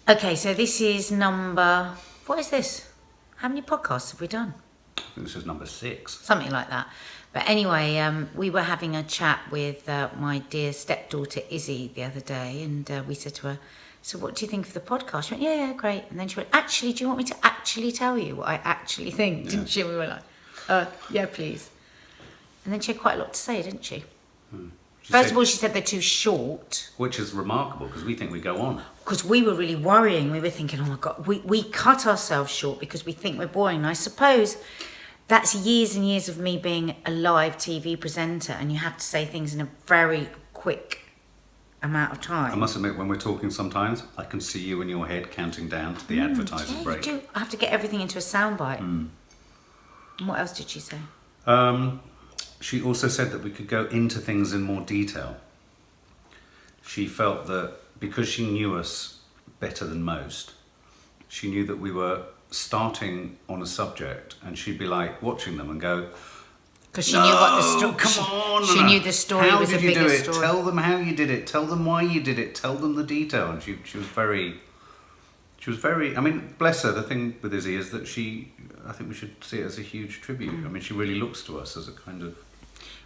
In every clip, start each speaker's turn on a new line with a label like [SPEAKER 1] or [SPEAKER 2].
[SPEAKER 1] Okay, so this is what is this? How many podcasts have we done?
[SPEAKER 2] I think this is number 6.
[SPEAKER 1] Something like that. But anyway, we were having a chat with my dear stepdaughter Izzy the other day, and we said to her, so what do you think of the podcast? She went, yeah, great. And then she went, actually, do you want me to actually tell you what I actually think? Didn't she? And we were like, yeah, please. And then she had quite a lot to say, didn't she? First of all, she said they're too short.
[SPEAKER 2] Which is remarkable, because we think we go on.
[SPEAKER 1] Because we were really worrying. We were thinking, oh my God, we cut ourselves short because we think we're boring. And I suppose that's years and years of me being a live TV presenter, and you have to say things in a very quick amount of time.
[SPEAKER 2] I must admit, when we're talking sometimes, I can see you in your head counting down to the advertiser's break.
[SPEAKER 1] You do. I have to get everything into a soundbite. And what else did she say?
[SPEAKER 2] She also said that we could go into things in more detail. She felt that because she knew us better than most, she knew that we were starting on a subject, and she'd be like watching them and go,
[SPEAKER 1] because she knew what the story.
[SPEAKER 2] Come on!
[SPEAKER 1] She knew the story
[SPEAKER 2] how
[SPEAKER 1] was
[SPEAKER 2] did
[SPEAKER 1] a
[SPEAKER 2] you
[SPEAKER 1] bigger
[SPEAKER 2] do it?
[SPEAKER 1] story.
[SPEAKER 2] Tell them how you did it. Tell them why you did it. Tell them the detail. And she was very. She was very. I mean, bless her. The thing with Izzy is that I think we should see it as a huge tribute. I mean, she really looks to us as a kind of.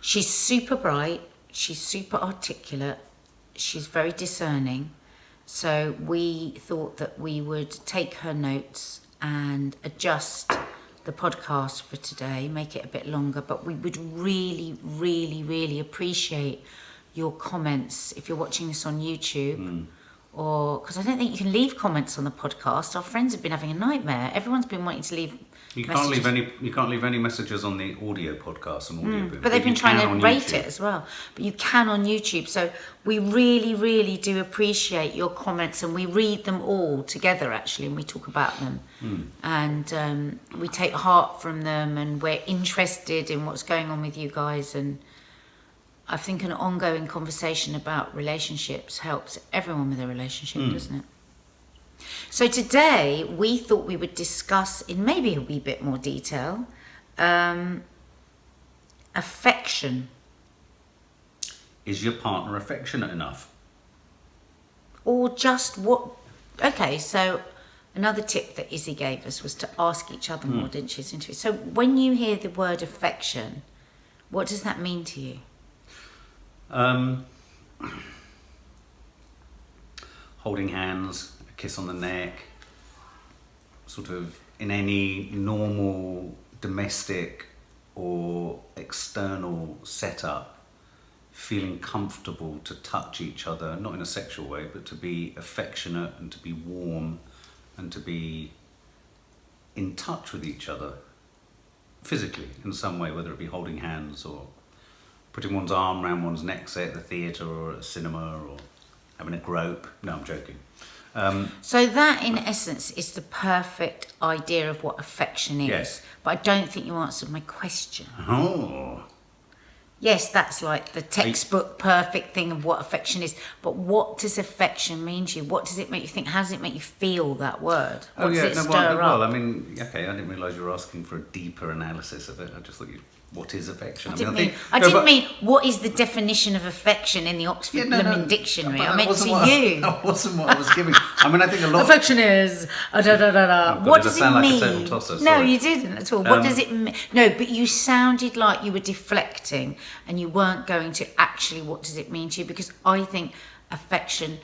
[SPEAKER 1] She's super bright. She's super articulate. She's very discerning. So we thought that we would take her notes and adjust the podcast for today, make it a bit longer, but we would really, really, really appreciate your comments if you're watching this on YouTube, or because I don't think you can leave comments on the podcast. Our friends have been having a nightmare. Everyone's been wanting to leave messages.
[SPEAKER 2] You can't leave any messages on the audio podcast and audio.
[SPEAKER 1] But they've been trying to rate it as well. But you can on YouTube. So we really, really do appreciate your comments, and we read them all together actually, and we talk about them. And we take heart from them, and we're interested in what's going on with you guys. And I think an ongoing conversation about relationships helps everyone with a relationship, doesn't it? So today we thought we would discuss in maybe a wee bit more detail affection.
[SPEAKER 2] Is your partner affectionate enough?
[SPEAKER 1] Or just what... Okay, so another tip that Izzy gave us was to ask each other more, didn't she? So when you hear the word affection, what does that mean to you?
[SPEAKER 2] Holding hands, a kiss on the neck, sort of in any normal domestic or external setup, feeling comfortable to touch each other, not in a sexual way, but to be affectionate and to be warm and to be in touch with each other physically in some way, whether it be holding hands or putting one's arm around one's neck, say at the theatre or at a cinema, or having a grope. No, I'm joking.
[SPEAKER 1] So that, in essence, is the perfect idea of what affection is.
[SPEAKER 2] Yes.
[SPEAKER 1] But I don't think you answered my question.
[SPEAKER 2] Oh.
[SPEAKER 1] Yes, that's like the textbook perfect thing of what affection is. But what does affection mean to you? What does it make you think? How does it make you feel, that word? What does it stir
[SPEAKER 2] well,
[SPEAKER 1] up?
[SPEAKER 2] I mean, okay, I didn't realise you were asking for a deeper analysis of it. I just thought what is affection?
[SPEAKER 1] I didn't mean what is the definition of affection in the Oxford Blooming Dictionary. I meant to you.
[SPEAKER 2] That wasn't what I was giving. I mean, I think a lot.
[SPEAKER 1] Affection is What does it mean?
[SPEAKER 2] Like a table tosser,
[SPEAKER 1] no, you didn't at all. What does it mean? No, but you sounded like you were deflecting, and you weren't going to actually. What does it mean to you? Because I think affection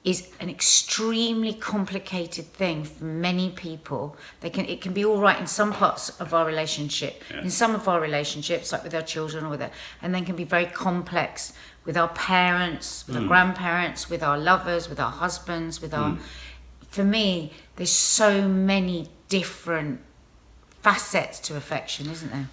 [SPEAKER 1] is an extremely complicated thing for many people. It can be all right in some parts of our relationship, in some of our relationships, like with our children or and then can be very complex with our parents, with our grandparents, with our lovers, with our husbands, with our... For me, there's so many different facets to affection, isn't there?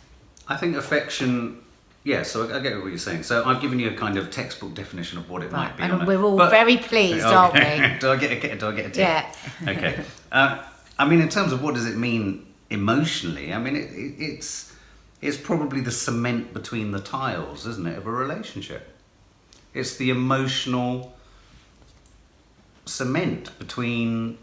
[SPEAKER 2] I think affection... Yeah, so I get what you're saying. So I've given you a kind of textbook definition of what it might be.
[SPEAKER 1] And we're all very pleased, aren't we?
[SPEAKER 2] Do I get a tip?
[SPEAKER 1] Yeah.
[SPEAKER 2] Okay. I mean, in terms of what does it mean emotionally, I mean, it's probably the cement between the tiles, isn't it, of a relationship? It's the emotional cement between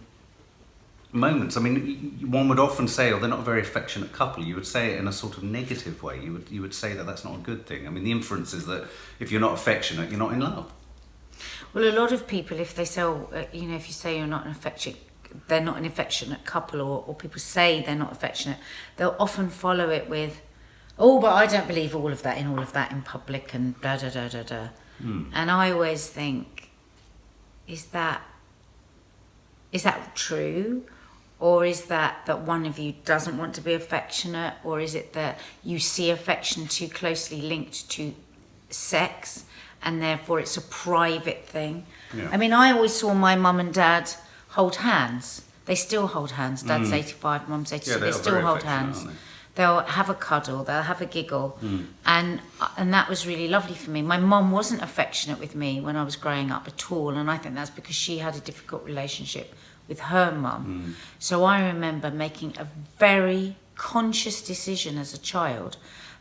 [SPEAKER 2] moments. I mean, one would often say, oh, they're not a very affectionate couple. You would say it in a sort of negative way. You would say that that's not a good thing. I mean, the inference is that if you're not affectionate, you're not in love.
[SPEAKER 1] Well, a lot of people, if they say, if you say you're not an they're not an affectionate couple, or people say they're not affectionate, they'll often follow it with, oh, but I don't believe all of that in public and da da da da da. And I always think, is that true? Or is that one of you doesn't want to be affectionate? Or is it that you see affection too closely linked to sex and therefore it's a private thing?
[SPEAKER 2] Yeah.
[SPEAKER 1] I mean, I always saw my mum and dad hold hands. They still hold hands. Dad's 85, mum's 86.
[SPEAKER 2] Yeah,
[SPEAKER 1] they still hold hands.
[SPEAKER 2] Aren't they?
[SPEAKER 1] They'll have a cuddle, they'll have a giggle. And that was really lovely for me. My mum wasn't affectionate with me when I was growing up at all, and I think that's because she had a difficult relationship with her mum. So I remember making a very conscious decision as a child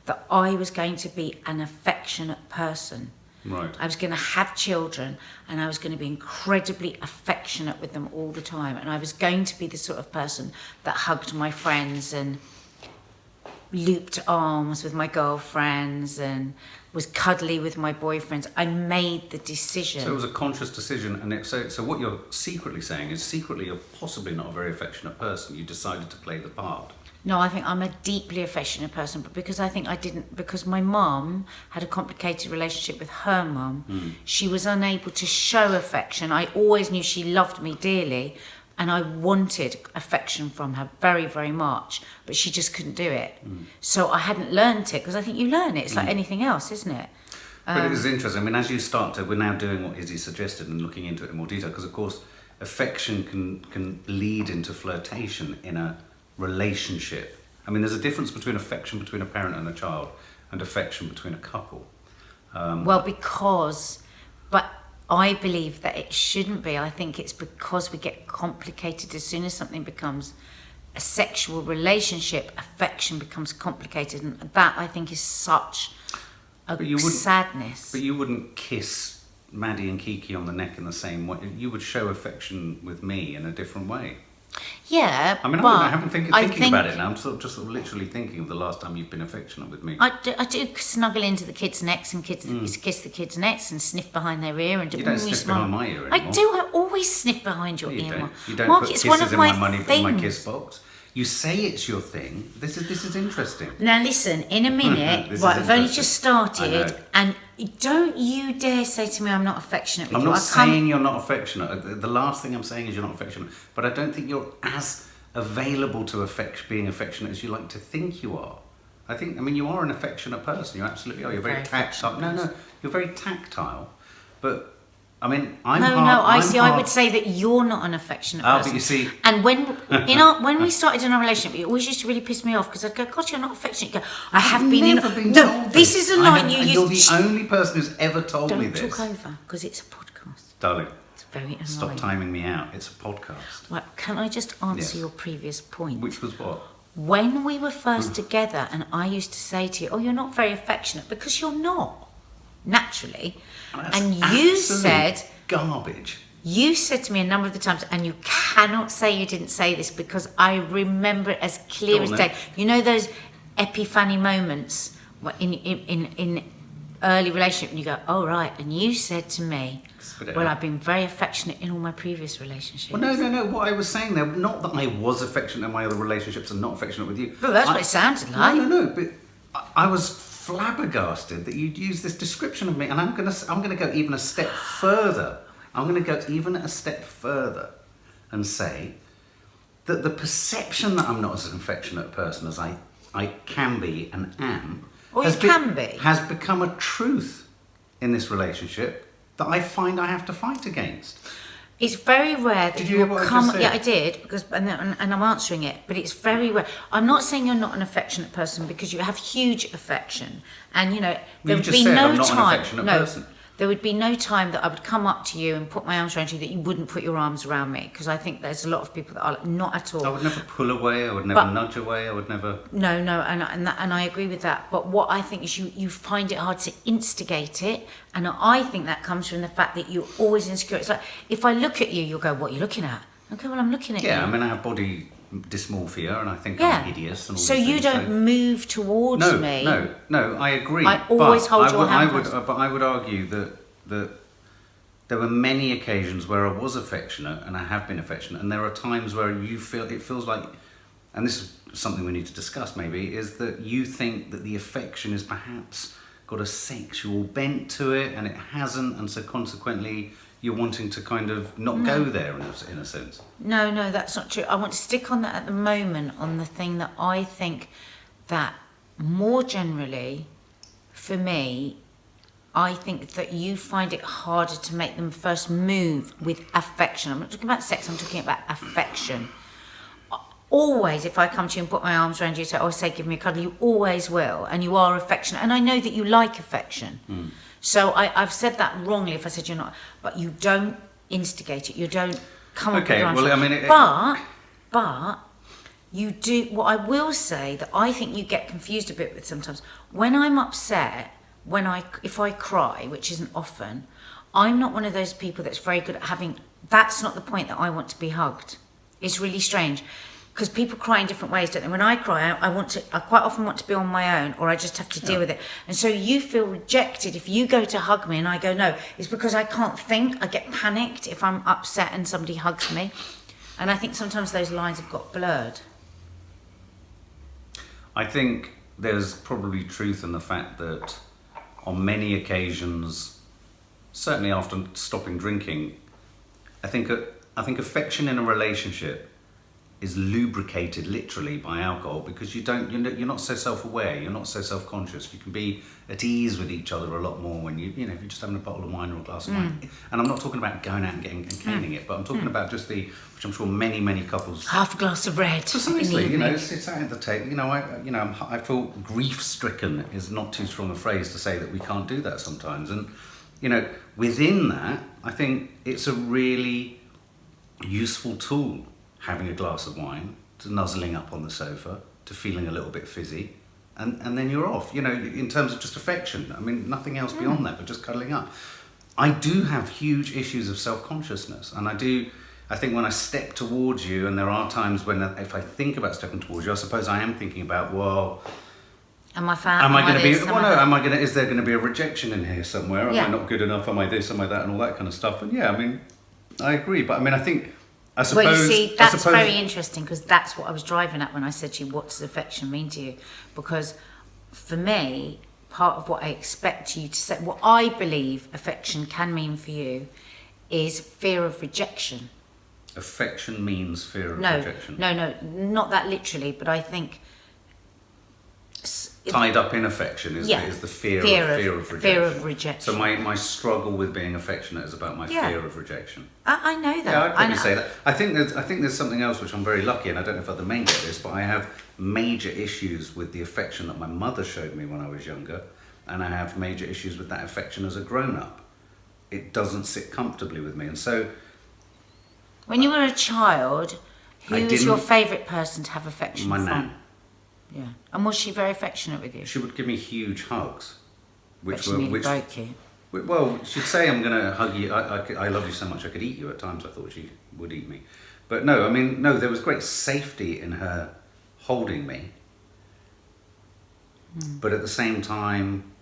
[SPEAKER 1] that I was going to be an affectionate person.
[SPEAKER 2] Right.
[SPEAKER 1] I was going to have children, and I was going to be incredibly affectionate with them all the time, and I was going to be the sort of person that hugged my friends and looped arms with my girlfriends and was cuddly with my boyfriends. I made the decision.
[SPEAKER 2] So it was a conscious decision, and so what you're secretly saying is secretly you're possibly not a very affectionate person. You decided to play the part.
[SPEAKER 1] No, I think I'm a deeply affectionate person, but because because my mum had a complicated relationship with her mum, she was unable to show affection. I always knew she loved me dearly, and I wanted affection from her very, very much, but she just couldn't do it. So I hadn't learned it, because I think you learn it. It's like anything else, isn't it?
[SPEAKER 2] But it is interesting. I mean, as you start to, we're now doing what Izzy suggested and looking into it in more detail, because of course, affection can lead into flirtation in a relationship. I mean, there's a difference between affection between a parent and a child and affection between a couple.
[SPEAKER 1] But I believe that it shouldn't be. I think it's because we get complicated. As soon as something becomes a sexual relationship, affection becomes complicated, and that, I think, is such a sadness.
[SPEAKER 2] But you wouldn't kiss Maddie and Kiki on the neck in the same way. You would show affection with me in a different way.
[SPEAKER 1] Yeah,
[SPEAKER 2] I mean, I haven't thinking about it now. I'm just literally thinking of the last time you've been affectionate with me.
[SPEAKER 1] I do snuggle into the kids' necks and kiss the kids' necks and sniff behind their ear and do.
[SPEAKER 2] You don't sniff behind my ear anymore.
[SPEAKER 1] I do. I always sniff behind your ear.
[SPEAKER 2] You don't
[SPEAKER 1] Mark,
[SPEAKER 2] put
[SPEAKER 1] it's
[SPEAKER 2] kisses
[SPEAKER 1] one of
[SPEAKER 2] in
[SPEAKER 1] my
[SPEAKER 2] my kiss box. You say it's your thing. This is interesting.
[SPEAKER 1] Now listen, in a minute, right? I've only just started, and don't you dare say to me I'm not affectionate with you.
[SPEAKER 2] I'm not saying you're not affectionate. The last thing I'm saying is you're not affectionate, but I don't think you're as available to being affectionate as you like to think you are. I mean, you are an affectionate person. You absolutely are. You're very tactile. No, you're very tactile. But I mean, I
[SPEAKER 1] would say that you're not an affectionate person.
[SPEAKER 2] But you see,
[SPEAKER 1] and when we started in our relationship, it always used to really piss me off, because I'd go, "God, you're not affectionate." You go, "I have been." No, this is a line
[SPEAKER 2] you're the only person who's ever told me this.
[SPEAKER 1] Don't talk over, because it's a podcast,
[SPEAKER 2] darling.
[SPEAKER 1] Very annoying.
[SPEAKER 2] Stop timing me out. It's a podcast.
[SPEAKER 1] Right, can I just answer your previous point?
[SPEAKER 2] Which was what?
[SPEAKER 1] When we were first together, and I used to say to you, "Oh, you're not very affectionate," because you're not, naturally. And you said
[SPEAKER 2] garbage.
[SPEAKER 1] You said to me a number of the times, and you cannot say you didn't say this, because I remember it as clear as day. You know those epiphany moments in early relationship, and you go, "Oh right," and you said to me, "Well, I've been very affectionate in all my previous relationships."
[SPEAKER 2] Well, no. What I was saying there, not that I was affectionate in my other relationships and not affectionate with you.
[SPEAKER 1] But that's what it sounded like.
[SPEAKER 2] No. But I was flabbergasted that you'd use this description of me, and I'm gonna go even a step further. I'm gonna go even a step further and say that the perception that I'm not as an affectionate person as I can be and am, has become a truth in this relationship that I find I have to fight against.
[SPEAKER 1] It's very rare that
[SPEAKER 2] Did you hear what I just said?
[SPEAKER 1] Yeah, I did, because and I'm answering it. But it's very rare. I'm not saying you're not an affectionate person, because you have huge affection, and there would be no time.
[SPEAKER 2] Person.
[SPEAKER 1] There would be no time that I would come up to you and put my arms around you that you wouldn't put your arms around me, because I think there's a lot of people that are not at all.
[SPEAKER 2] I would never pull away. I would never nudge away. I would never.
[SPEAKER 1] No, and I agree with that. But what I think is you find it hard to instigate it, and I think that comes from the fact that you're always insecure. It's like, if I look at you, you'll go, "What are you looking at?" Okay, well, I'm looking at you.
[SPEAKER 2] Yeah, I mean, I have body dysmorphia, and I think I'm hideous. And all
[SPEAKER 1] so
[SPEAKER 2] these
[SPEAKER 1] you
[SPEAKER 2] things,
[SPEAKER 1] don't move towards me.
[SPEAKER 2] No, I agree.
[SPEAKER 1] I always hold your hand.
[SPEAKER 2] But I would argue that there were many occasions where I was affectionate, and I have been affectionate, and there are times where it feels like, and this is something we need to discuss maybe, is that you think that the affection is perhaps got a sexual bent to it, and it hasn't, and so consequently you're wanting to kind of not go there in a sense.
[SPEAKER 1] No, that's not true. I want to stick on that at the moment, on the thing that I think that more generally, for me, I think that you find it harder to make them first move with affection. I'm not talking about sex, I'm talking about affection. Always, if I come to you and put my arms around you, say, give me a cuddle, you always will, and you are affectionate. And I know that you like affection. So I've said that wrongly if I said you're not, but you don't instigate it, you don't come up with your arms.
[SPEAKER 2] Well, I mean...
[SPEAKER 1] But you do, what I will say that I think you get confused a bit with sometimes, when I'm upset, if I cry, which isn't often, I'm not one of those people that's very good at that's not the point that I want to be hugged. It's really strange. Because people cry in different ways, don't they? When I cry, I quite often want to be on my own, or I just have to deal with it. And so you feel rejected if you go to hug me and I go, no. It's because I can't think. I get panicked if I'm upset and somebody hugs me. And I think sometimes those lines have got blurred.
[SPEAKER 2] I think there's probably truth in the fact that on many occasions, certainly after stopping drinking, I think affection in a relationship is lubricated literally by alcohol, because you're not so self-aware, you're not so self-conscious. You can be at ease with each other a lot more when if you're just having a bottle of wine or a glass of wine. And I'm not talking about going out and getting and caning it, but I'm talking about just which I'm sure many couples.
[SPEAKER 1] Half a glass of red.
[SPEAKER 2] Precisely, it's out at the table. I feel grief-stricken is not too strong a phrase to say that we can't do that sometimes. And within that, I think it's a really useful tool. Having a glass of wine, to nuzzling up on the sofa, to feeling a little bit fizzy, and then you're off. In terms of just affection, I mean, nothing else beyond that, but just cuddling up. I do have huge issues of self-consciousness, and I think when I step towards you, and there are times when if I think about stepping towards you, I suppose I am thinking about, well, is there going to be a rejection in here somewhere? Am I not good enough? Am I this? Am I that? And all that kind of stuff. And I mean, I agree, but I mean, I think.
[SPEAKER 1] Well, you see, that's very interesting, because that's what I was driving at when I said to you, what does affection mean to you? Because for me, part of what I expect you to say, what I believe affection can mean for you, is fear of rejection.
[SPEAKER 2] Affection means fear of rejection?
[SPEAKER 1] No, not that literally, but I think...
[SPEAKER 2] Tied up in affection is the fear of rejection.
[SPEAKER 1] Fear of rejection.
[SPEAKER 2] So my struggle with being affectionate is about my fear of rejection.
[SPEAKER 1] I know that.
[SPEAKER 2] Yeah, I'd probably say that. I think there's something else which I'm very lucky, and I don't know if other men get this, but I have major issues with the affection that my mother showed me when I was younger, and I have major issues with that affection as a grown-up. It doesn't sit comfortably with me, and so...
[SPEAKER 1] When you were a child, who was your favourite person to have affection from?
[SPEAKER 2] My nan.
[SPEAKER 1] Yeah. And was she very affectionate with you?
[SPEAKER 2] She would give me huge hugs.
[SPEAKER 1] Which broke you.
[SPEAKER 2] Well, she'd say, I'm going to hug you. I love you so much I could eat you. At times I thought she would eat me. But no, there was great safety in her holding me. But at the same time,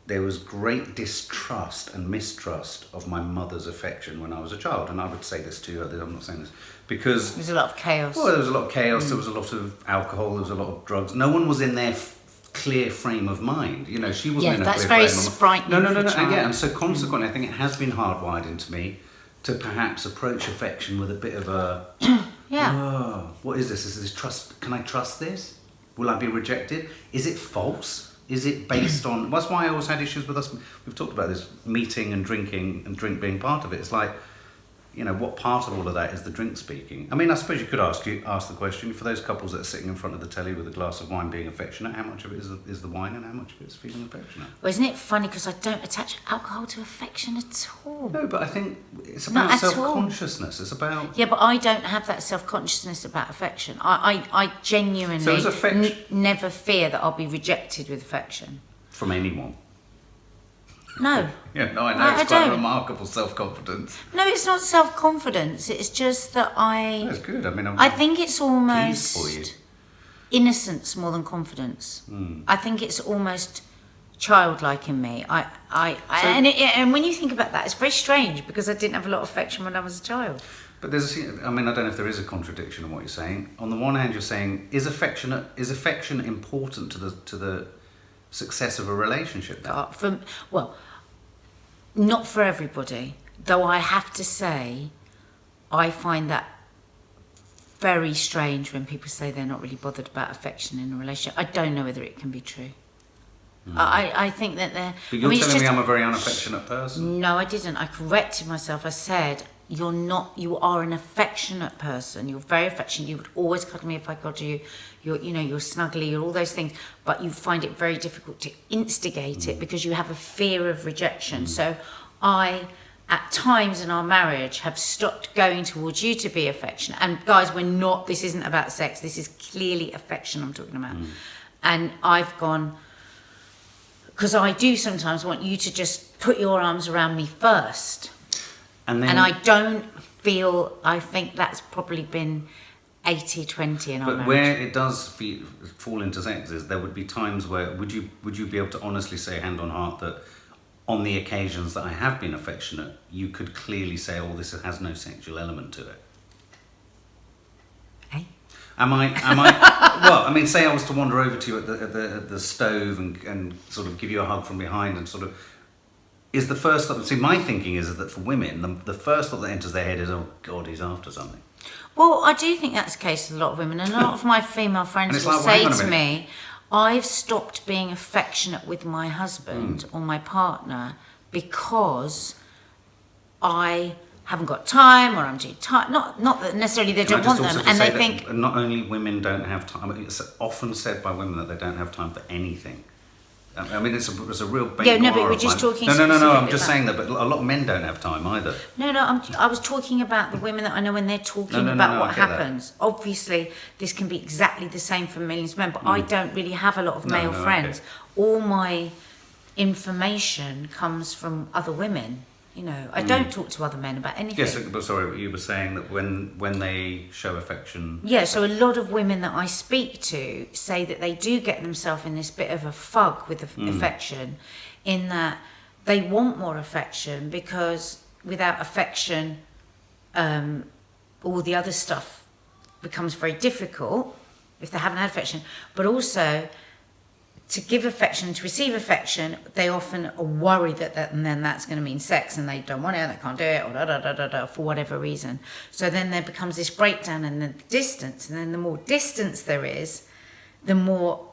[SPEAKER 2] there was great distrust and mistrust of my mother's affection when I was a child. And I would say this to her, I'm not saying this, because...
[SPEAKER 1] There was a lot of chaos.
[SPEAKER 2] Well, there was a lot of chaos, there was a lot of alcohol, there was a lot of drugs. No one was in their clear frame of mind. She wasn't in a clear frame of mind.
[SPEAKER 1] That's very frightening.
[SPEAKER 2] No. And so consequently, I think it has been hardwired into me to perhaps approach affection with a bit of a... Oh, what is this? Is this trust? Can I trust this? Will I be rejected? Is it false? Is it based on... That's why I always had issues with us. We've talked about this, meeting and drinking, and drink being part of it. It's like, what part of all of that is the drink speaking? I mean, I suppose you could ask the question, for those couples that are sitting in front of the telly with a glass of wine being affectionate, how much of it is the wine and how much of it is feeling affectionate?
[SPEAKER 1] Well, isn't it funny, because I don't attach alcohol to affection at all.
[SPEAKER 2] No, but I think it's about self-consciousness. It's about...
[SPEAKER 1] Yeah, but I don't have that self-consciousness about affection. I genuinely never fear that I'll be rejected with affection.
[SPEAKER 2] From anyone?
[SPEAKER 1] No.
[SPEAKER 2] I know, it's quite remarkable self-confidence.
[SPEAKER 1] No, it's not self-confidence. It's just that
[SPEAKER 2] That's good.
[SPEAKER 1] I think it's almost innocence more than confidence. I think it's almost childlike in me. And when you think about that, it's very strange because I didn't have a lot of affection when I was a child.
[SPEAKER 2] But I mean, I don't know if there is a contradiction in what you're saying. On the one hand, you're saying, is affection important to the success of a relationship? Then?
[SPEAKER 1] Well, not for everybody. Though I have to say, I find that very strange when people say they're not really bothered about affection in a relationship. I don't know whether it can be true. I think that they're...
[SPEAKER 2] But you're telling me I'm a very unaffectionate person?
[SPEAKER 1] No, I didn't. I corrected myself. I said, you're not... You are an affectionate person. You're very affectionate. You would always cuddle me if I cuddle you. You're snuggly. You're all those things. But you find it very difficult to instigate it because you have a fear of rejection. So I... at times in our marriage have stopped going towards you to be affectionate. And guys, this isn't about sex, this is clearly affection I'm talking about. And I've gone, because I do sometimes want you to just put your arms around me first. And I don't feel, I think that's probably been 80-20 in our marriage.
[SPEAKER 2] But where it does fall into sex is there would be times where, would you be able to honestly say, hand on heart, that on the occasions that I have been affectionate, you could clearly say, oh, this has no sexual element to it?
[SPEAKER 1] Hey?
[SPEAKER 2] Am I, well, I mean, say I was to wander over to you at the stove and sort of give you a hug from behind and sort of, is the first thought, see, my thinking is that for women, the first thought that enters their head is, oh God, he's after something.
[SPEAKER 1] Well, I do think that's the case with a lot of women, and a lot of my female friends will say to me, I've stopped being affectionate with my husband or my partner because I haven't got time, or I'm too tired. Not that necessarily they don't want them, and they think...
[SPEAKER 2] Not only women don't have time, it's often said by women that they don't have time for anything. I mean, it's a real big...
[SPEAKER 1] Yeah, no, but we're just talking...
[SPEAKER 2] No, I'm just saying that, but a lot of men don't have time either.
[SPEAKER 1] No, I was talking about the women that I know when they're talking about what happens. That. Obviously, this can be exactly the same for millions of men, but I don't really have a lot of male friends. Okay. All my information comes from other women. I don't talk to other men about anything.
[SPEAKER 2] Yes, but sorry, you were saying that when they show affection...
[SPEAKER 1] Yeah, so a lot of women that I speak to say that they do get themselves in this bit of a fug with affection, in that they want more affection because without affection, all the other stuff becomes very difficult if they haven't had affection. But also, to give affection, to receive affection, they often are worried that and then that's going to mean sex, and they don't want it, and they can't do it, or for whatever reason. So then there becomes this breakdown and the distance, and then the more distance there is, the more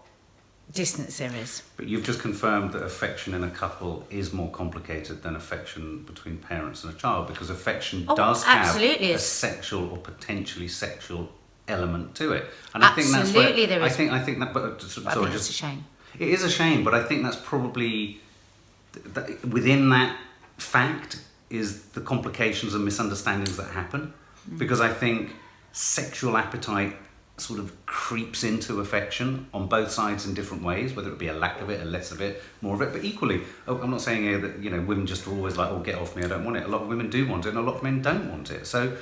[SPEAKER 1] distance there is.
[SPEAKER 2] But you've just confirmed that affection in a couple is more complicated than affection between parents and a child, because affection does have a sexual or potentially sexual element to it. And I think that's where,
[SPEAKER 1] there is.
[SPEAKER 2] I think that, but sorry,
[SPEAKER 1] it's a shame.
[SPEAKER 2] It is a shame, but I think that's probably, within that fact is the complications and misunderstandings that happen. Because I think sexual appetite sort of creeps into affection on both sides in different ways, whether it be a lack of it, a less of it, more of it. But equally, I'm not saying here that, women just are always like, oh, get off me, I don't want it. A lot of women do want it, and a lot of men don't want it. So,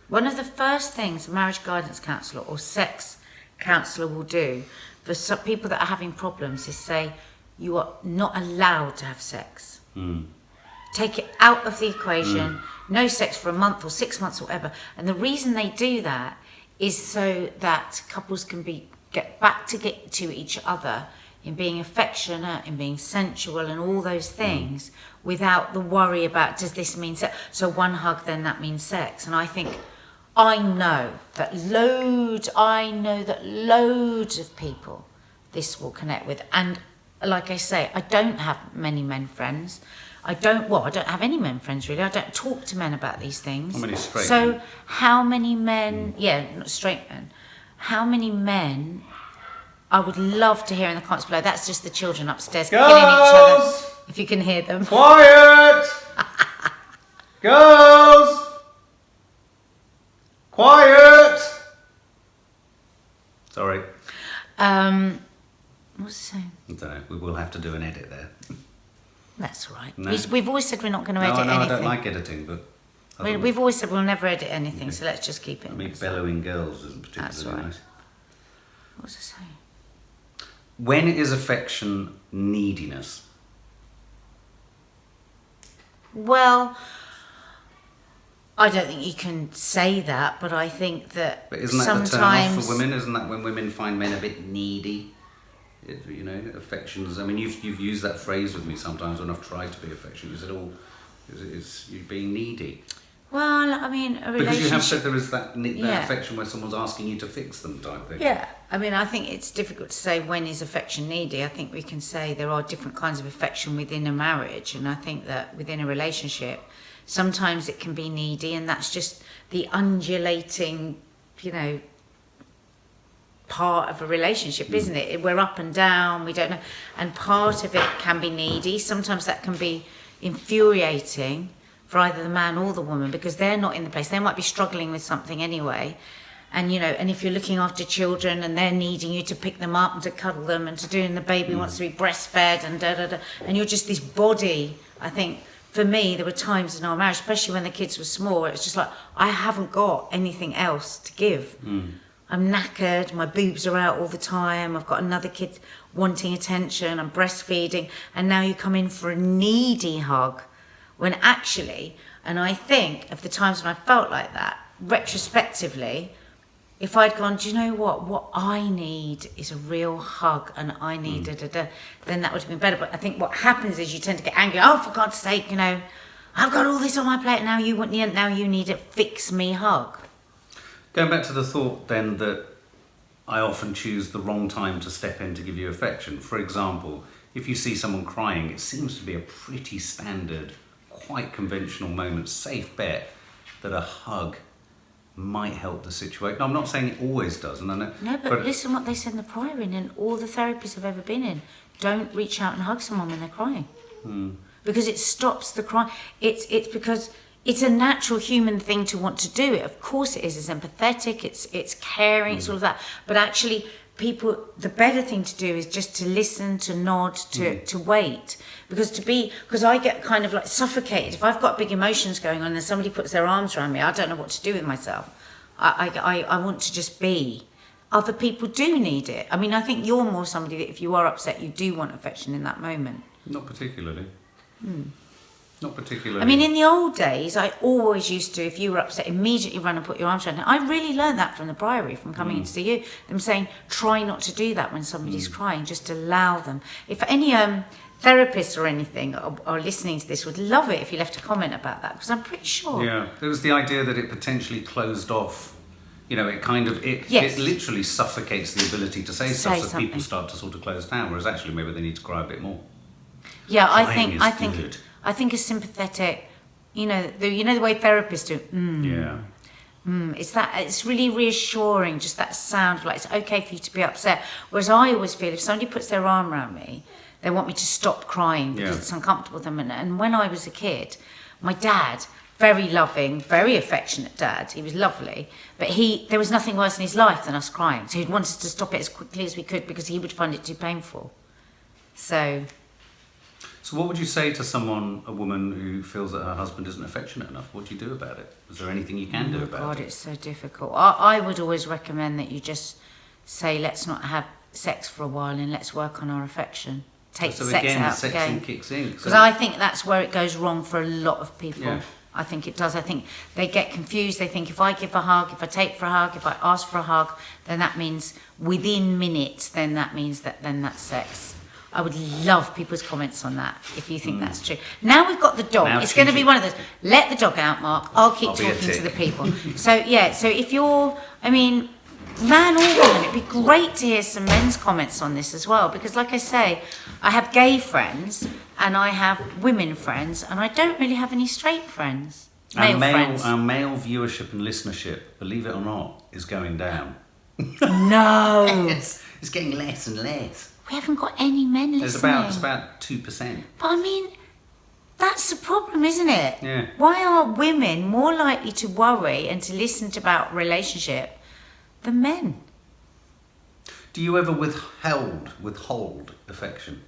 [SPEAKER 1] One of the first things a marriage guidance counsellor or sex counsellor will do for some people that are having problems is say, you are not allowed to have sex. Take it out of the equation. No sex for a month or 6 months or whatever. And the reason they do that is so that couples can get back to each other in being affectionate, in being sensual and all those things without the worry about, does this mean sex? So one hug, then that means sex. And I know that loads of people this will connect with. And like I say, I don't have many men friends. I don't have any men friends really. I don't talk to men about these things.
[SPEAKER 2] How many straight
[SPEAKER 1] men?
[SPEAKER 2] Men?
[SPEAKER 1] How many men, not straight men, how many men I would love to hear in the comments below. That's just the children upstairs killing each other. If you can hear them.
[SPEAKER 2] Quiet! Girls! Quiet! Sorry.
[SPEAKER 1] What's it saying?
[SPEAKER 2] I don't know. We will have to do an edit there.
[SPEAKER 1] That's right.
[SPEAKER 2] No.
[SPEAKER 1] We've always said we're not going to edit anything.
[SPEAKER 2] I don't like editing, but...
[SPEAKER 1] We've always said we'll never edit anything, so let's just keep it.
[SPEAKER 2] I mean, bellowing girls isn't particularly
[SPEAKER 1] That's right.
[SPEAKER 2] nice.
[SPEAKER 1] What's it saying?
[SPEAKER 2] When is affection neediness?
[SPEAKER 1] Well, I don't think you can say that, but I think that
[SPEAKER 2] But isn't that
[SPEAKER 1] sometimes
[SPEAKER 2] the turn off for women? Isn't that when women find men a bit needy? You know, affections. I mean, you've used that phrase with me sometimes when I've tried to be affectionate. You said, "Oh, is you being needy?"
[SPEAKER 1] Well, I mean, a relationship.
[SPEAKER 2] Because you have said there is that affection where someone's asking you to fix them type thing.
[SPEAKER 1] Yeah, I mean, I think it's difficult to say when is affection needy. I think we can say there are different kinds of affection within a marriage, and I think that within a relationship, sometimes it can be needy, and that's just the undulating, part of a relationship, isn't it? We're up and down, we don't know, and part of it can be needy. Sometimes that can be infuriating for either the man or the woman, because they're not in the place. They might be struggling with something anyway, and and if you're looking after children and they're needing you to pick them up and to cuddle them and to do, and the baby wants to be breastfed and and you're just this body. I think for me, there were times in our marriage, especially when the kids were small, it was just like, I haven't got anything else to give. I'm knackered, my boobs are out all the time, I've got another kid wanting attention, I'm breastfeeding, and now you come in for a needy hug, when actually, and I think of the times when I felt like that, retrospectively, if I'd gone, do you know what I need is a real hug, and I need then that would have been better. But I think what happens is you tend to get angry, oh, for God's sake, I've got all this on my plate, now you need a fix me hug.
[SPEAKER 2] Going back to the thought then that I often choose the wrong time to step in to give you affection. For example, if you see someone crying, it seems to be a pretty standard, quite conventional moment, safe bet that a hug might help the situation. No, I'm not saying it always does, and I know.
[SPEAKER 1] No, but listen what they said in the prior in, and all the therapists I've ever been in. Don't reach out and hug someone when they're crying, because it stops the cry. It's because it's a natural human thing to want to do it. Of course it is. It's empathetic, it's caring, it's all of that. But actually, the better thing to do is just to listen, to nod, to wait. Because I get kind of like suffocated. If I've got big emotions going on and somebody puts their arms around me, I don't know what to do with myself. I want to just be. Other people do need it. I mean, I think you're more somebody that if you are upset, you do want affection in that moment.
[SPEAKER 2] Not particularly. Not particularly.
[SPEAKER 1] I mean, in the old days, I always used to, if you were upset, immediately run and put your arms around them. I really learned that from the Priory, from coming in to see you. Them saying, try not to do that when somebody's crying, just allow them. If any therapists or anything are listening to this, would love it if you left a comment about that, because I'm pretty sure.
[SPEAKER 2] Yeah, there was the idea that it potentially closed off, it literally suffocates the ability to say stuff, so people start to sort of close down, whereas actually maybe they need to cry a bit more.
[SPEAKER 1] Yeah,
[SPEAKER 2] Crying
[SPEAKER 1] I think a sympathetic, the way therapists do. It's really reassuring, just that sound, like it's okay for you to be upset. Whereas I always feel if somebody puts their arm around me, they want me to stop crying because it's uncomfortable with them. And when I was a kid, my dad, very loving, very affectionate dad, he was lovely, but there was nothing worse in his life than us crying. So he'd want us to stop it as quickly as we could because he would find it too painful. So
[SPEAKER 2] what would you say to a woman who feels that her husband isn't affectionate enough? What do you do about it? Is there anything you can do about it?
[SPEAKER 1] God, it's so difficult. I would always recommend that you just say, let's not have sex for a while and let's work on our affection. Take the sex out
[SPEAKER 2] the
[SPEAKER 1] again.
[SPEAKER 2] Kicks in.
[SPEAKER 1] Because I think that's where it goes wrong for a lot of people.
[SPEAKER 2] Yeah.
[SPEAKER 1] I think it does. I think they get confused. They think if I give a hug, if I take for a hug, if I ask for a hug, then that means within minutes, then that's sex. I would love people's comments on that, if you think that's true. Now we've got the dog.
[SPEAKER 2] Now
[SPEAKER 1] it's going to be one of those, let the dog out, Mark. I'll keep talking to the people. So if you're, man or woman, it'd be great to hear some men's comments on this as well. Because like I say, I have gay friends and I have women friends and I don't really have any straight friends. Male friends.
[SPEAKER 2] Our male viewership and listenership, believe it or not, is going down.
[SPEAKER 1] No.
[SPEAKER 2] It's getting less and less.
[SPEAKER 1] We haven't got any men listening.
[SPEAKER 2] It's about 2%.
[SPEAKER 1] But that's the problem, isn't it?
[SPEAKER 2] Yeah.
[SPEAKER 1] Why are women more likely to worry and to listen about relationship than men?
[SPEAKER 2] Do you ever withhold affection?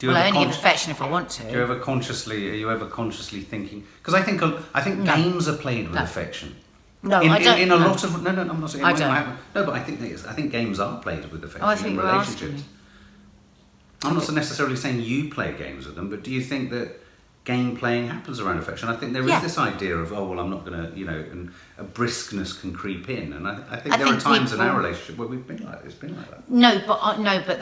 [SPEAKER 1] I only give affection if I want to.
[SPEAKER 2] Are you ever consciously thinking? Because I think games are played with affection.
[SPEAKER 1] No, I don't.
[SPEAKER 2] In a lot of no, I'm not saying
[SPEAKER 1] I don't.
[SPEAKER 2] No, but I think games are played with affection
[SPEAKER 1] Oh, I think
[SPEAKER 2] in
[SPEAKER 1] you're asking
[SPEAKER 2] relationships.
[SPEAKER 1] me.
[SPEAKER 2] I'm not so necessarily saying you play games with them, but do you think that game playing happens around affection? I think there is this idea of, oh well, I'm not going to, and a briskness can creep in, and I think there are times in our relationship where we've been like this, been like that.
[SPEAKER 1] No, but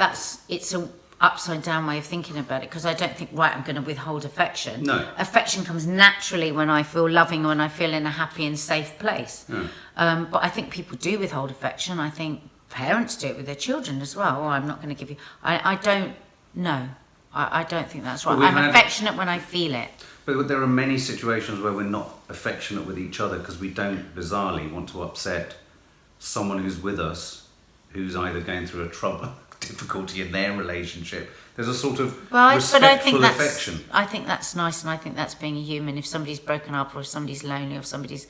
[SPEAKER 1] it's a upside down way of thinking about it, because I don't think, right, I'm going to withhold affection.
[SPEAKER 2] No.
[SPEAKER 1] Affection comes naturally when I feel loving, when I feel in a happy and safe place.
[SPEAKER 2] Yeah.
[SPEAKER 1] But I think people do withhold affection. I think parents do it with their children as well. Oh, I'm not going to give you. I don't know. I don't think that's right. I'm affectionate when I feel it.
[SPEAKER 2] But there are many situations where we're not affectionate with each other because we don't, bizarrely, want to upset someone who's with us, who's either going through a difficulty in their relationship. There's a sort of respectful affection.
[SPEAKER 1] I think that's nice, and I think that's being a human. If somebody's broken up, or if somebody's lonely, or if somebody's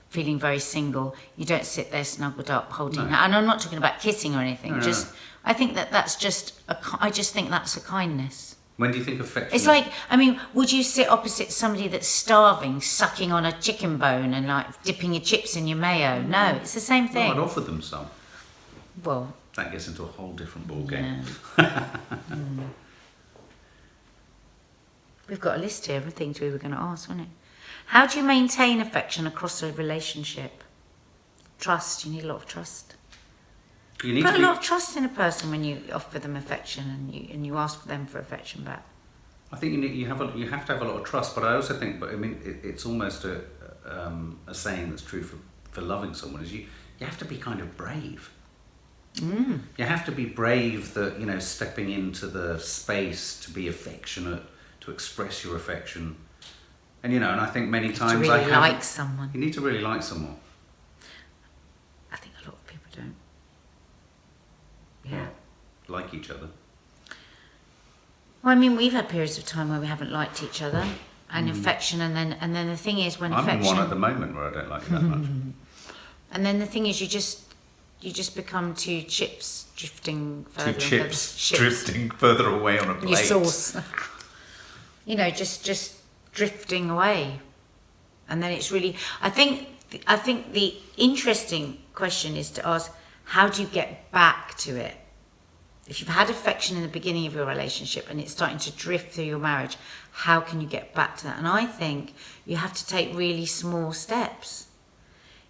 [SPEAKER 1] feeling very single, you don't sit there snuggled up holding her. And I'm not talking about kissing or anything.
[SPEAKER 2] No.
[SPEAKER 1] I think that's just I just think that's a kindness.
[SPEAKER 2] When do you think affection?
[SPEAKER 1] It's like, would you sit opposite somebody that's starving, sucking on a chicken bone and like dipping your chips in your mayo? No, it's the same thing.
[SPEAKER 2] I'd offer them some.
[SPEAKER 1] Well,
[SPEAKER 2] that gets into a whole different ball game.
[SPEAKER 1] Yeah. We've got a list here of things we were going to ask, wasn't it? How do you maintain affection across a relationship? Trust. You need a lot of trust.
[SPEAKER 2] You need
[SPEAKER 1] Put a lot of trust in a person when you offer them affection and you ask for them for affection back.
[SPEAKER 2] I think you have to have a lot of trust, but I also think, it's almost a saying that's true for loving someone, is you have to be kind of brave. You have to be brave that, stepping into the space to be affectionate, to express your affection. And, and I think many times
[SPEAKER 1] You need to really like someone.
[SPEAKER 2] You need to really like someone.
[SPEAKER 1] I think a lot of people don't. Yeah.
[SPEAKER 2] Well, like each other.
[SPEAKER 1] Well, we've had periods of time where we haven't liked each other, and affection, and then the thing is when affection.
[SPEAKER 2] I'm in one at the moment where I don't like you that much.
[SPEAKER 1] And then the thing is, you just become two chips drifting further.
[SPEAKER 2] Drifting further away on a plate.
[SPEAKER 1] Your sauce. just drifting away, and then it's really. I think the interesting question is to ask, how do you get back to it? If you've had affection in the beginning of your relationship and it's starting to drift through your marriage, how can you get back to that? And I think you have to take really small steps.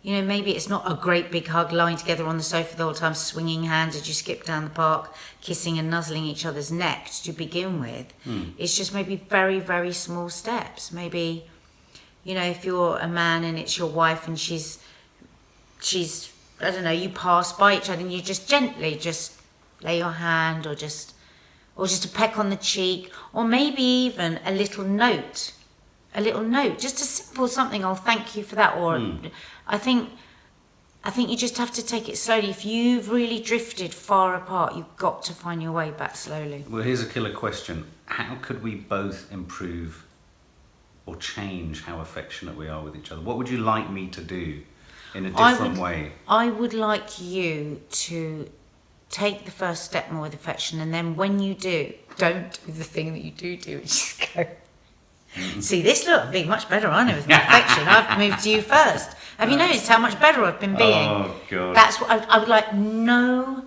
[SPEAKER 1] Maybe it's not a great big hug, lying together on the sofa the whole time, swinging hands as you skip down the park, kissing and nuzzling each other's neck to begin with. It's just maybe very, very small steps. Maybe, if you're a man and it's your wife and she's I don't know, you pass by each other and you just gently just lay your hand or just a peck on the cheek, or maybe even a little note, just a simple something, oh, thank you for that, or I think you just have to take it slowly. If you've really drifted far apart, you've got to find your way back slowly.
[SPEAKER 2] Well, here's a killer question. How could we both improve or change how affectionate we are with each other? What would you like me to do in a different way?
[SPEAKER 1] I would like you to take the first step more with affection, and then when you do, don't do the thing that you do, which is go, see this, look, I'm being much better, aren't I, with my affection? I've moved to you first. Have you noticed how much better I've been being?
[SPEAKER 2] Oh, God.
[SPEAKER 1] That's what I would like, no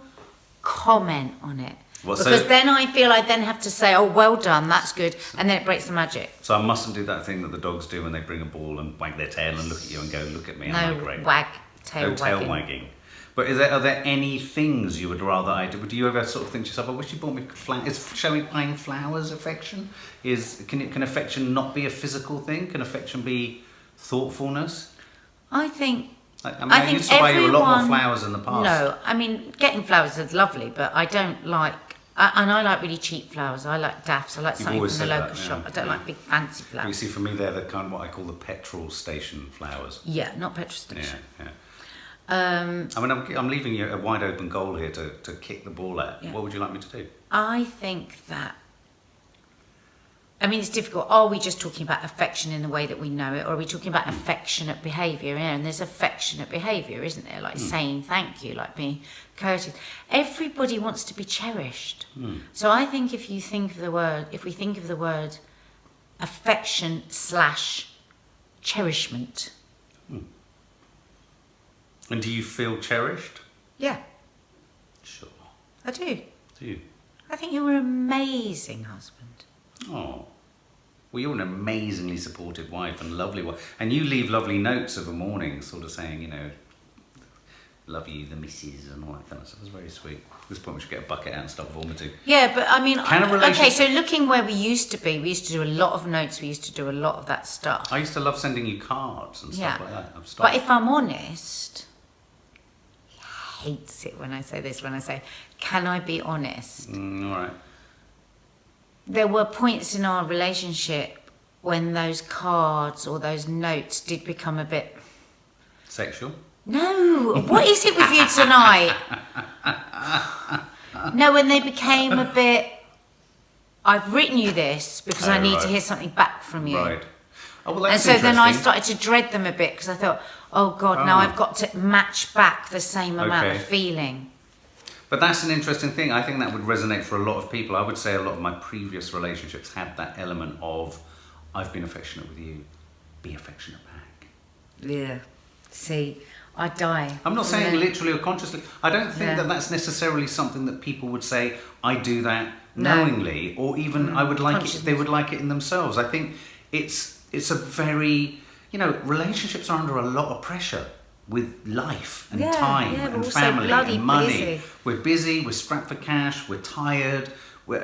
[SPEAKER 1] comment on it.
[SPEAKER 2] Well,
[SPEAKER 1] because then I feel I then have to say, oh, well done, that's good, and then it breaks the magic.
[SPEAKER 2] So I mustn't do that thing that the dogs do when they bring a ball and wag their tail and look at you and go, look at me, am I great?
[SPEAKER 1] Tail
[SPEAKER 2] wagging. But are there any things you would rather I do? Do you ever sort of think to yourself, I wish you bought me flowers? Is showing buying flowers affection? Can affection not be a physical thing? Can affection be thoughtfulness?
[SPEAKER 1] I think
[SPEAKER 2] I used to buy you a lot more flowers in the past.
[SPEAKER 1] No, getting flowers is lovely, but I don't like. And I like really cheap flowers. I like daffs. I like something from the local shop. I don't like big fancy flowers.
[SPEAKER 2] You see, for me, they're the kind of what I call the petrol station flowers.
[SPEAKER 1] Yeah, not petrol station.
[SPEAKER 2] Yeah. I'm leaving you a wide open goal here to kick the ball at. Yeah. What would you like me to do?
[SPEAKER 1] I think that. It's difficult. Are we just talking about affection in the way that we know it, or are we talking about affectionate behaviour? And there's affectionate behaviour, isn't there? Like saying thank you, like being courteous. Everybody wants to be cherished. So I think if we think of the word affection / cherishment,
[SPEAKER 2] And do you feel cherished?
[SPEAKER 1] Yeah,
[SPEAKER 2] Sure.
[SPEAKER 1] I do.
[SPEAKER 2] Do you?
[SPEAKER 1] I think you're an amazing husband.
[SPEAKER 2] Oh. Well, you're an amazingly supportive wife and lovely wife. And you leave lovely notes of a morning sort of saying, you know, love you, the missus, and all that kind of stuff. It's very sweet. At this point, we should get a bucket out and start vomiting.
[SPEAKER 1] Yeah, but I mean,
[SPEAKER 2] Can
[SPEAKER 1] okay, so looking where we used to be, we used to do a lot of notes, we used to do a lot of that stuff.
[SPEAKER 2] I used to love sending you cards and stuff like that. I've
[SPEAKER 1] But
[SPEAKER 2] stopped.
[SPEAKER 1] if I'm honest, he hates it when I say this, when I say, can I be honest?
[SPEAKER 2] All right.
[SPEAKER 1] There were points in our relationship when those cards or those notes did become a bit...
[SPEAKER 2] Sexual?
[SPEAKER 1] No, what is it with you tonight? No, when they became a bit, I've written you this because I need to hear something back from you.
[SPEAKER 2] Right. Oh, well,
[SPEAKER 1] And
[SPEAKER 2] that's
[SPEAKER 1] so then I
[SPEAKER 2] interesting.
[SPEAKER 1] started to dread them a bit because I thought, oh God, now I've got to match back the same amount of
[SPEAKER 2] Okay.
[SPEAKER 1] feeling.
[SPEAKER 2] But that's an interesting thing. I think that would resonate for a lot of people. I would say a lot of my previous relationships had that element of, I've been affectionate with you, be affectionate back.
[SPEAKER 1] Yeah. See, I die.
[SPEAKER 2] I'm not saying literally or consciously. I don't think
[SPEAKER 1] Yeah.
[SPEAKER 2] that that's necessarily something that people would say, I do that
[SPEAKER 1] No.
[SPEAKER 2] knowingly, or even I would like it,
[SPEAKER 1] Consciousness.
[SPEAKER 2] they would like it in themselves. I think it's a very, you know, relationships are under a lot of pressure with life and
[SPEAKER 1] Yeah,
[SPEAKER 2] time
[SPEAKER 1] yeah, we're
[SPEAKER 2] and
[SPEAKER 1] also
[SPEAKER 2] family
[SPEAKER 1] bloody
[SPEAKER 2] and money.
[SPEAKER 1] busy.
[SPEAKER 2] We're busy, we're strapped for cash, we're tired.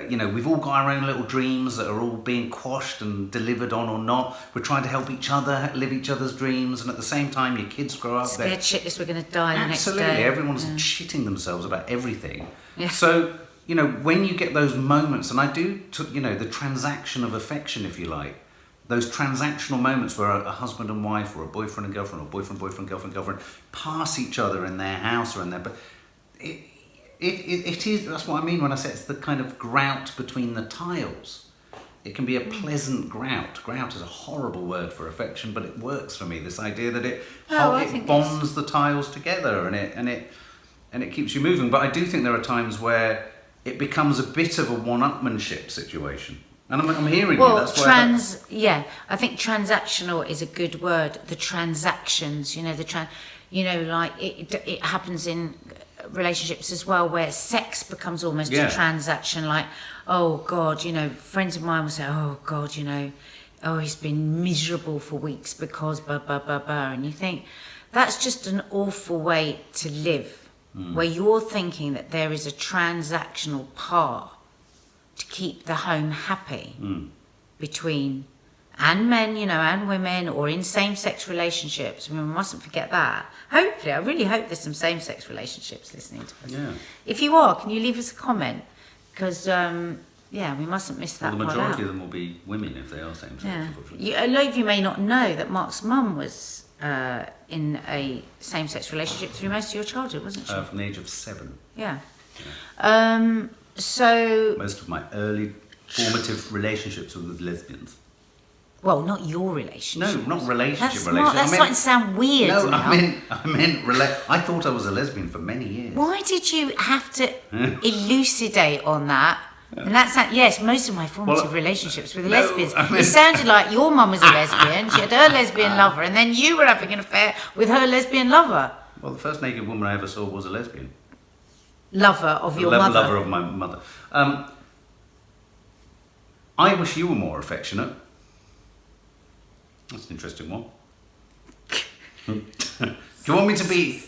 [SPEAKER 2] You know, we've all got our own little dreams that are all being quashed and delivered on or not. We're trying to help each other live each other's dreams, and at the same time, your kids grow up.
[SPEAKER 1] Scared shitless we're going to die the next day.
[SPEAKER 2] Absolutely, everyone's shitting themselves about everything.
[SPEAKER 1] Yeah.
[SPEAKER 2] So, you know, when you get those moments, and I do, you know, the transaction of affection, if you like, those transactional moments where a husband and wife, or a boyfriend and girlfriend, or boyfriend, girlfriend, pass each other in their house or in their... But it is, that's what I mean when I say it's the kind of grout between the tiles. It can be a pleasant grout. Grout is a horrible word for affection, but it works for me. This idea that it bonds the tiles together and it keeps you moving. But I do think there are times where it becomes a bit of a one-upmanship situation. And I'm hearing you. That's why
[SPEAKER 1] I think transactional is a good word. The transactions, you know, like it happens in relationships as well, where sex becomes almost a transaction. Like, oh God, you know, friends of mine will say, oh God, you know, oh, he's been miserable for weeks because blah blah blah blah, and you think that's just an awful way to live, where you're thinking that there is a transactional part to keep the home happy between and men, you know, and women, or in same-sex relationships. I mean, we mustn't forget that. Hopefully, I really hope there's some same-sex relationships listening to us.
[SPEAKER 2] Yeah.
[SPEAKER 1] If you are, can you leave us a comment? Because, we mustn't miss that
[SPEAKER 2] Well, the
[SPEAKER 1] part
[SPEAKER 2] majority
[SPEAKER 1] out.
[SPEAKER 2] of them will be women if they are same sex,
[SPEAKER 1] Yeah.
[SPEAKER 2] unfortunately.
[SPEAKER 1] A lot of you may not know that Mark's mum was in a same-sex relationship through most of your childhood, wasn't she?
[SPEAKER 2] From the age of 7.
[SPEAKER 1] Yeah. So...
[SPEAKER 2] Most of my early formative relationships were with lesbians.
[SPEAKER 1] Well, not your relationship.
[SPEAKER 2] No, not relationship.
[SPEAKER 1] That's starting to sound weird
[SPEAKER 2] No,
[SPEAKER 1] now.
[SPEAKER 2] I meant I thought I was a lesbian for many years.
[SPEAKER 1] Why did you have to elucidate on that? And that's yes, most of my formative relationships with lesbians. It sounded like your mum was a lesbian, she had her lesbian lover, and then you were having an affair with her lesbian lover.
[SPEAKER 2] Well, the first naked woman I ever saw was a lesbian.
[SPEAKER 1] Lover of your mother.
[SPEAKER 2] Lover of my mother. I wish you were more affectionate. That's an interesting one. Do you want me to be?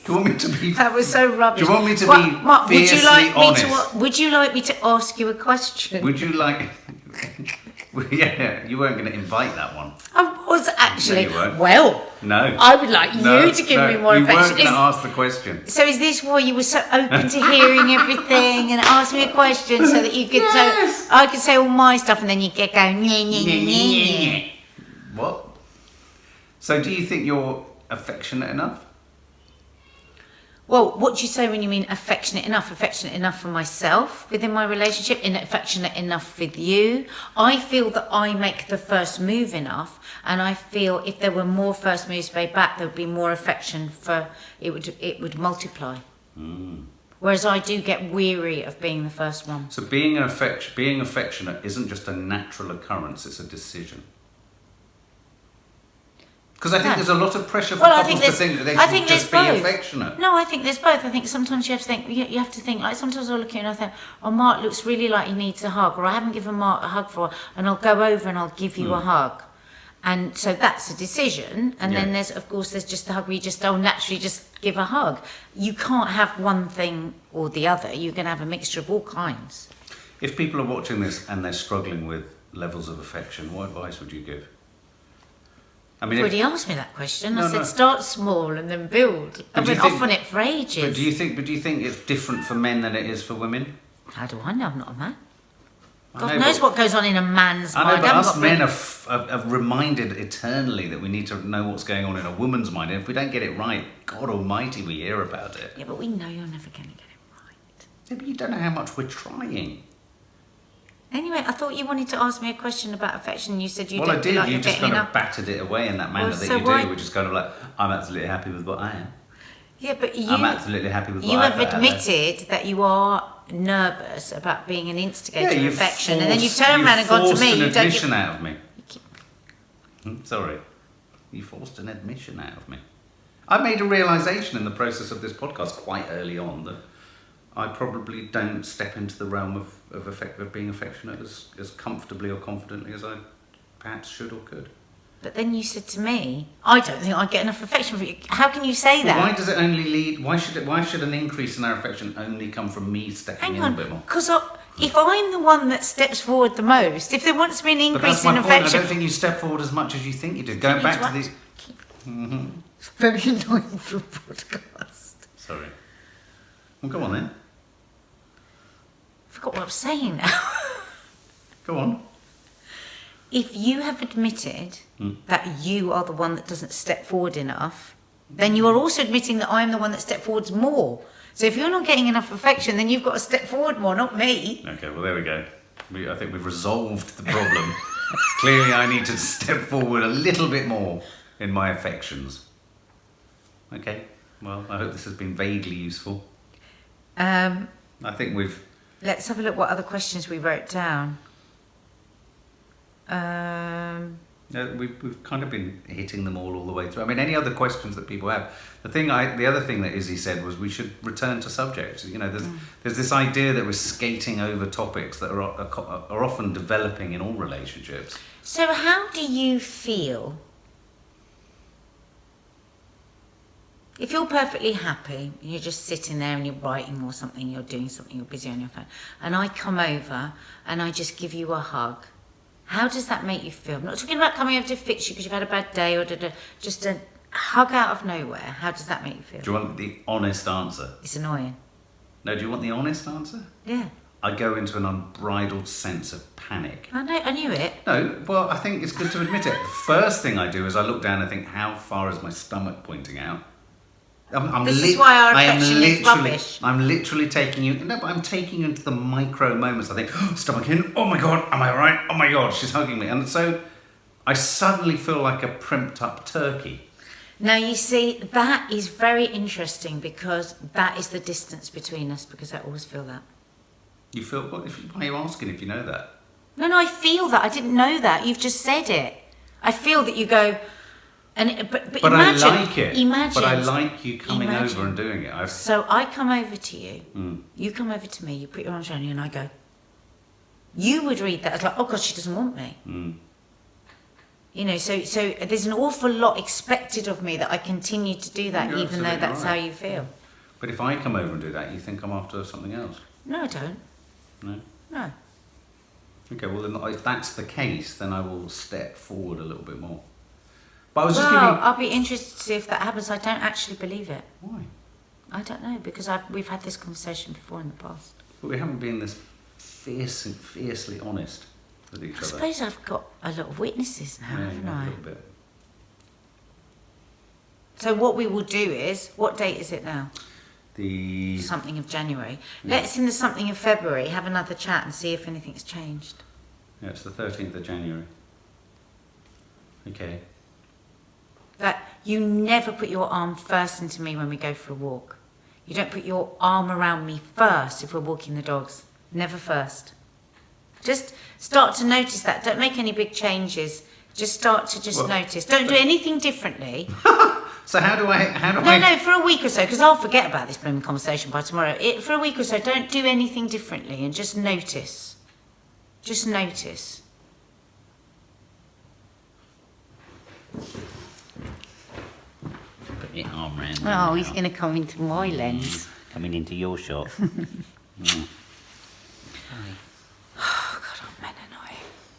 [SPEAKER 1] That was so rubbish.
[SPEAKER 2] Do you want me to be
[SPEAKER 1] Mark,
[SPEAKER 2] fiercely honest?
[SPEAKER 1] Would you like me to ask you a question?
[SPEAKER 2] Would you like? Yeah, you weren't going to invite that one.
[SPEAKER 1] I was actually.
[SPEAKER 2] No, you weren't.
[SPEAKER 1] Well,
[SPEAKER 2] No.
[SPEAKER 1] I would like you to give me more
[SPEAKER 2] you
[SPEAKER 1] affection.
[SPEAKER 2] weren't going to ask the question.
[SPEAKER 1] So is this why you were so open to hearing everything and ask me a question so that you could
[SPEAKER 2] Yes.
[SPEAKER 1] so I could say all my stuff and then you get going yeah.
[SPEAKER 2] What? So do you think you're affectionate enough?
[SPEAKER 1] Well, what do you say when you mean affectionate enough? Affectionate enough for myself within my relationship, and affectionate enough with you. I feel that I make the first move enough, and I feel if there were more first moves made back, there would be more affection for it would multiply. Whereas I do get weary of being the first one.
[SPEAKER 2] So being affectionate isn't just a natural occurrence; it's a decision. Because I think there's a lot of pressure for
[SPEAKER 1] Well, I
[SPEAKER 2] couples
[SPEAKER 1] think
[SPEAKER 2] to think that they
[SPEAKER 1] I
[SPEAKER 2] should
[SPEAKER 1] think
[SPEAKER 2] just be
[SPEAKER 1] there's both.
[SPEAKER 2] affectionate.
[SPEAKER 1] No, I think there's both. I think sometimes you have to think. You have to think. Like sometimes I look at you and I think, oh, Mark looks really like he needs a hug, or I haven't given Mark a hug for a while, and I'll go over and I'll give you a hug. And so that's a decision. And then there's just the hug where you just naturally just give a hug. You can't have one thing or the other. You can have a mixture of all kinds.
[SPEAKER 2] If people are watching this and they're struggling with levels of affection, what advice would you give? I mean,
[SPEAKER 1] You've already asked me that question.
[SPEAKER 2] No,
[SPEAKER 1] I said
[SPEAKER 2] no.
[SPEAKER 1] start small and then build. I've been off on it for ages.
[SPEAKER 2] But do you think it's different for men than it is for women?
[SPEAKER 1] How do I know? I'm not a man.
[SPEAKER 2] I
[SPEAKER 1] God
[SPEAKER 2] know,
[SPEAKER 1] knows
[SPEAKER 2] but-
[SPEAKER 1] what goes on in a man's
[SPEAKER 2] I
[SPEAKER 1] mind.
[SPEAKER 2] know, but
[SPEAKER 1] haven't
[SPEAKER 2] us
[SPEAKER 1] got
[SPEAKER 2] men
[SPEAKER 1] brain-
[SPEAKER 2] are reminded eternally that we need to know what's going on in a woman's mind. And if we don't get it right, God Almighty, we hear about it.
[SPEAKER 1] Yeah, but we know you're never going to get it right.
[SPEAKER 2] Yeah, but you don't know how much we're trying.
[SPEAKER 1] Anyway, I thought you wanted to ask me a question about affection. You said you
[SPEAKER 2] Well, I
[SPEAKER 1] don't feel
[SPEAKER 2] did.
[SPEAKER 1] like
[SPEAKER 2] You
[SPEAKER 1] you're
[SPEAKER 2] just
[SPEAKER 1] getting
[SPEAKER 2] kind of
[SPEAKER 1] enough.
[SPEAKER 2] battered it away in that manner
[SPEAKER 1] Well,
[SPEAKER 2] that
[SPEAKER 1] so
[SPEAKER 2] you
[SPEAKER 1] why-
[SPEAKER 2] do, which is kind of like, I'm absolutely happy with what I am.
[SPEAKER 1] Yeah, but
[SPEAKER 2] I'm absolutely happy with what
[SPEAKER 1] you
[SPEAKER 2] I've
[SPEAKER 1] have
[SPEAKER 2] got.
[SPEAKER 1] admitted that you are nervous about being an instigator of
[SPEAKER 2] you've
[SPEAKER 1] affection, and then you turn around and gone to
[SPEAKER 2] forced
[SPEAKER 1] me.
[SPEAKER 2] an
[SPEAKER 1] You don't
[SPEAKER 2] admission
[SPEAKER 1] give...
[SPEAKER 2] out of me. Sorry. You forced an admission out of me. I made a realisation in the process of this podcast quite early on that I probably don't step into the realm of being affectionate as comfortably or confidently as I perhaps should or could.
[SPEAKER 1] But then you said to me, I don't think I get enough affection for you. How can you say that?
[SPEAKER 2] Why does it only lead? Why should an increase in our affection only come from me stepping
[SPEAKER 1] Hang
[SPEAKER 2] in
[SPEAKER 1] on,
[SPEAKER 2] a bit more?
[SPEAKER 1] because if I'm the one that steps forward the most, if there wants to be an
[SPEAKER 2] But that's
[SPEAKER 1] increase
[SPEAKER 2] my
[SPEAKER 1] in
[SPEAKER 2] point. I
[SPEAKER 1] affection,
[SPEAKER 2] don't think you step forward as much as you think you do. Going back to these.
[SPEAKER 1] It's very annoying for a podcast.
[SPEAKER 2] Sorry. Well, go on then.
[SPEAKER 1] I forgot what I was saying now.
[SPEAKER 2] Go on.
[SPEAKER 1] If you have admitted that you are the one that doesn't step forward enough, then you are also admitting that I'm the one that steps forwards more. So if you're not getting enough affection, then you've got to step forward more, not me.
[SPEAKER 2] Okay, well, there we go. I think we've resolved the problem. Clearly, I need to step forward a little bit more in my affections. Okay, well, I hope this has been vaguely useful. I think we've...
[SPEAKER 1] Let's have a look what other questions we wrote down.
[SPEAKER 2] We've kind of been hitting them all the way through. I mean, any other questions that people have? The other thing that Izzy said was we should return to subjects. You know, there's this idea that we're skating over topics that are often developing in all relationships.
[SPEAKER 1] So how do you feel if you're perfectly happy and you're just sitting there and you're writing or something, you're doing something, you're busy on your phone, and I come over and I just give you a hug? How does that make you feel? I'm not talking about coming over to fix you because you've had a bad day or just a hug out of nowhere. How does that make you feel?
[SPEAKER 2] Do you want the honest answer?
[SPEAKER 1] It's annoying.
[SPEAKER 2] No, do you want the honest answer?
[SPEAKER 1] Yeah.
[SPEAKER 2] I go into an unbridled sense of panic.
[SPEAKER 1] I knew it.
[SPEAKER 2] No, well, I think it's good to admit it. The first thing I do is I look down and think, how far is my stomach pointing out?
[SPEAKER 1] This is why our affection is rubbish.
[SPEAKER 2] I'm literally taking you. No, but I'm taking you into the micro moments. I think, oh, stomach in. Oh my god, am I right? Oh my god, she's hugging me, and so I suddenly feel like a primped up turkey.
[SPEAKER 1] Now you see, that is very interesting because that is the distance between us. Because I always feel that.
[SPEAKER 2] You feel? Why are you asking if you know that?
[SPEAKER 1] No, I feel that. I didn't know that. You've just said it. I feel that you go. But imagine,
[SPEAKER 2] I like it.
[SPEAKER 1] Imagine,
[SPEAKER 2] but I like you coming over and doing it.
[SPEAKER 1] So I come over to you. You come over to me. You put your arms around me, and I go. You would read that as like, oh God, she doesn't want me. You know, so there's an awful lot expected of me that I continue to do that,
[SPEAKER 2] You're
[SPEAKER 1] even though that's
[SPEAKER 2] right.
[SPEAKER 1] how you feel.
[SPEAKER 2] But if I come over and do that, you think I'm after something else?
[SPEAKER 1] No, I don't.
[SPEAKER 2] No.
[SPEAKER 1] No.
[SPEAKER 2] Okay, well then, if that's the case, then I will step forward a little bit more. But I was just
[SPEAKER 1] Well,
[SPEAKER 2] giving.
[SPEAKER 1] I'll be interested to see if that happens. I don't actually believe it.
[SPEAKER 2] Why?
[SPEAKER 1] I don't know, because we've had this conversation before in the past.
[SPEAKER 2] But we haven't been this fiercely honest with each
[SPEAKER 1] I
[SPEAKER 2] other.
[SPEAKER 1] suppose I've got a lot of witnesses now,
[SPEAKER 2] Yeah,
[SPEAKER 1] haven't
[SPEAKER 2] a
[SPEAKER 1] I?
[SPEAKER 2] little bit.
[SPEAKER 1] So what we will do is, what date is it now?
[SPEAKER 2] The
[SPEAKER 1] Something of January.
[SPEAKER 2] Yeah.
[SPEAKER 1] Let's in the something of February have another chat and see if anything's changed.
[SPEAKER 2] yeah, it's the 13th of January. Okay.
[SPEAKER 1] That you never put your arm first into me when we go for a walk. You don't put your arm around me first if we're walking the dogs. Never first. Just start to notice that. Don't make any big changes. Just start to notice. Don't do anything differently.
[SPEAKER 2] So how do I?
[SPEAKER 1] No, for a week or so, because I'll forget about this blooming conversation by tomorrow. For a week or so, don't do anything differently and just notice. Just notice.
[SPEAKER 3] Put your arm round.
[SPEAKER 1] Oh, he's going to come into my lens.
[SPEAKER 3] Coming into your shot.